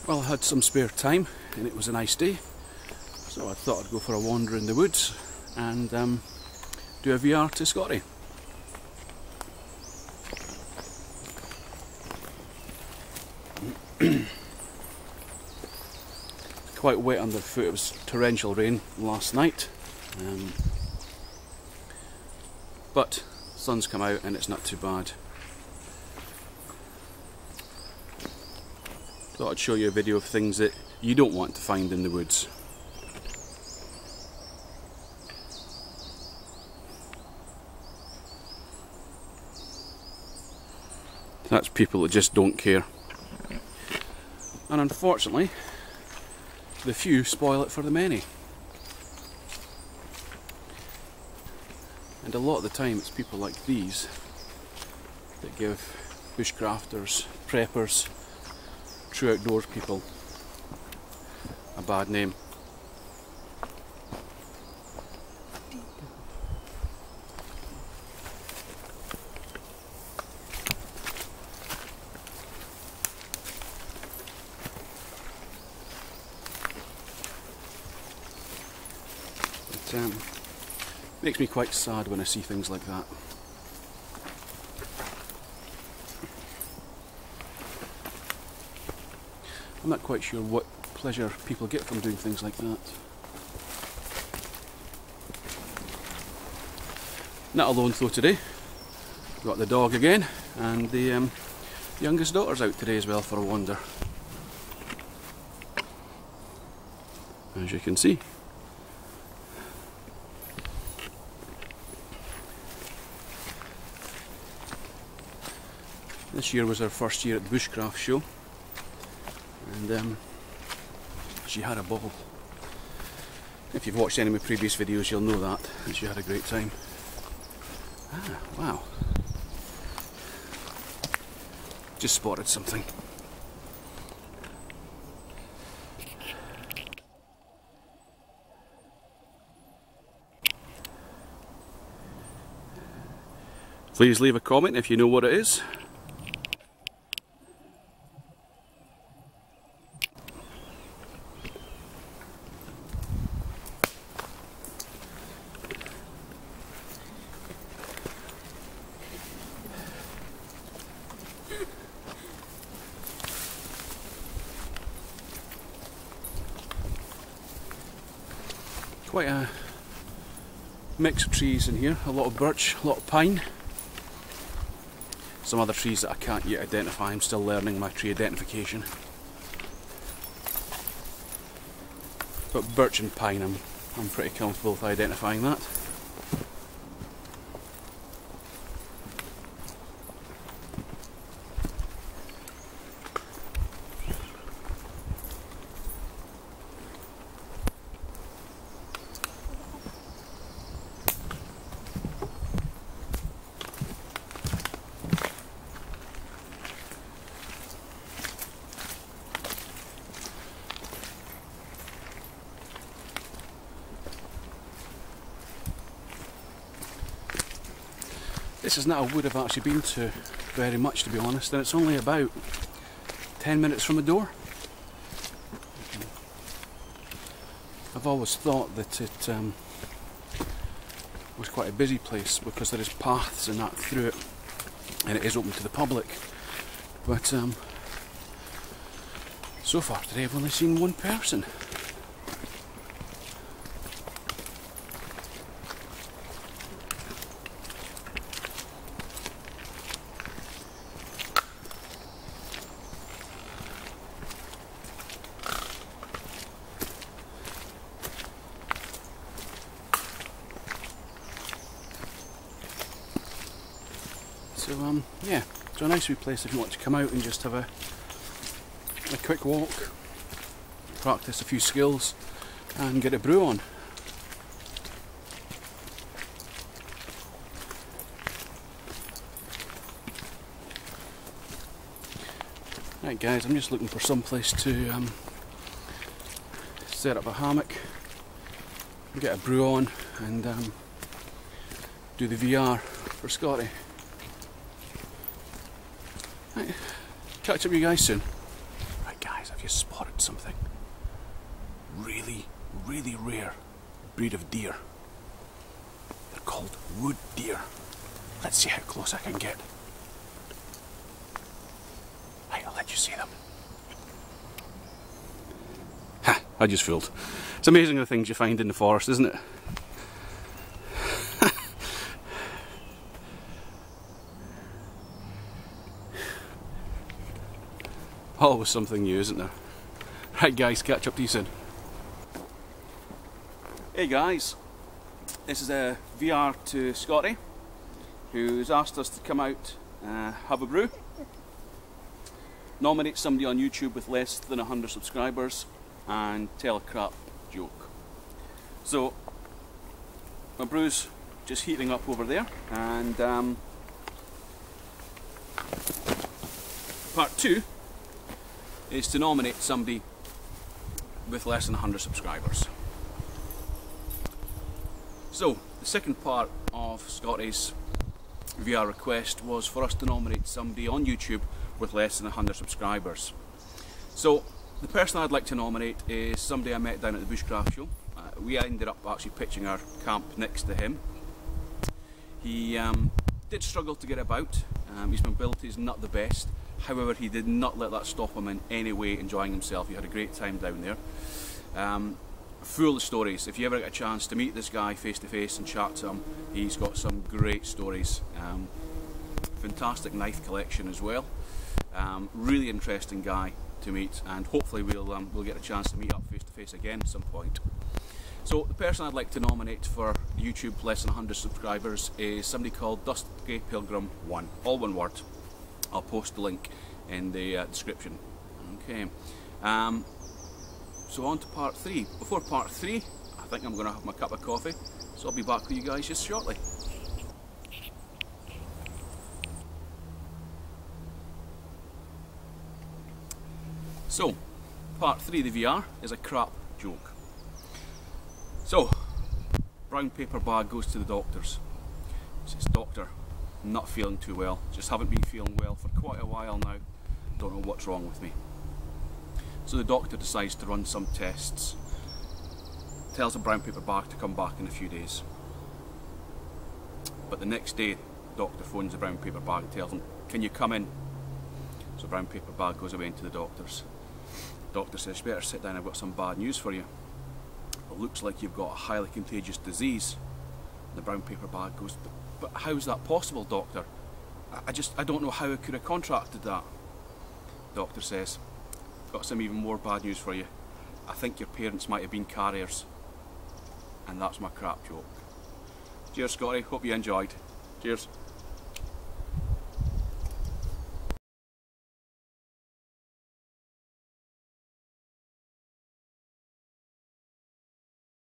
Well, I had some spare time and it was a nice day, so I thought I'd go for a wander in the woods and do a VR to Scotty. Quite wet underfoot. It was torrential rain last night, but the sun's come out and it's not too bad. Thought I'd show you a video of things that you don't want to find in the woods. That's people that just don't care. And unfortunately, the few spoil it for the many. And a lot of the time it's people like these that give bushcrafters, preppers, true outdoors people a bad name. It makes me quite sad when I see things like that. I'm not quite sure what pleasure people get from doing things like that. Not alone though today. Got the dog again, and the youngest daughter's out today as well for a wander. As you can see. This year was her first year at the Bushcraft show, and she had a ball. If you've watched any of my previous videos you'll know that, and she had a great time. Ah, wow. Just spotted something. Please leave a comment if you know what it is. Quite a mix of trees in here, a lot of birch, a lot of pine. Some other trees that I can't yet identify, I'm still learning my tree identification. But birch and pine, I'm pretty comfortable with identifying that. This is not a wood I've actually been to very much, to be honest, and it's only about 10 minutes from the door. I've always thought that it was quite a busy place because there is paths and that through it, and it is open to the public. But so far today I've only seen one person. So yeah, it's a nice wee place if you want to come out and just have a quick walk, practice a few skills and get a brew on. Right guys, I'm just looking for some place to set up a hammock, get a brew on and do the VR for Scotty. Right, catch up with you guys soon. Right guys, I've you spotted something. Really, really rare breed of deer. They're called wood deer. Let's see how close I can get. Right, I'll let you see them. Ha! I just fooled. It's amazing the things you find in the forest, isn't it? Always something new, isn't there? Right guys, catch up to you soon. Hey guys, this is a VR to Scotty, who's asked us to come out, have a brew, nominate somebody on YouTube with less than 100 subscribers, and tell a crap joke. So, my brew's just heating up over there, and part 2 is to nominate somebody with less than 100 subscribers. So, the second part of Scotty's VR request was for us to nominate somebody on YouTube with less than 100 subscribers. So, the person I'd like to nominate is somebody I met down at the Bushcraft show. We ended up actually pitching our camp next to him. He did struggle to get about. His mobility is not the best. However, he did not let that stop him in any way enjoying himself. He had a great time down there. Full of stories. If you ever get a chance to meet this guy face to face and chat to him, he's got some great stories. Fantastic knife collection as well. Really interesting guy to meet, and hopefully we'll get a chance to meet up face to face again at some point. So the person I'd like to nominate for YouTube less than 100 subscribers is somebody called Dusty Pilgrim 1, all one word. I'll post the link in the description. Okay. So on to part 3. Before part 3, I think I'm going to have my cup of coffee, so I'll be back with you guys just shortly. So, part 3 of the VR is a crap joke. So, brown paper bag goes to the doctors. Says, "Doctor, not feeling too well. Just haven't been feeling well for quite a while now. Don't know what's wrong with me." So the doctor decides to run some tests. Tells the brown paper bag to come back in a few days. But the next day, the doctor phones the brown paper bag and tells him, "Can you come in?" So the brown paper bag goes away into the doctor's. The doctor says, "You better sit down, I've got some bad news for you. It looks like you've got a highly contagious disease." And the brown paper bag goes, But how's that possible, doctor? I don't know how I could have contracted that." Doctor says, "I've got some even more bad news for you. I think your parents might have been carriers." And that's my crap joke. Cheers, Scotty. Hope you enjoyed. Cheers.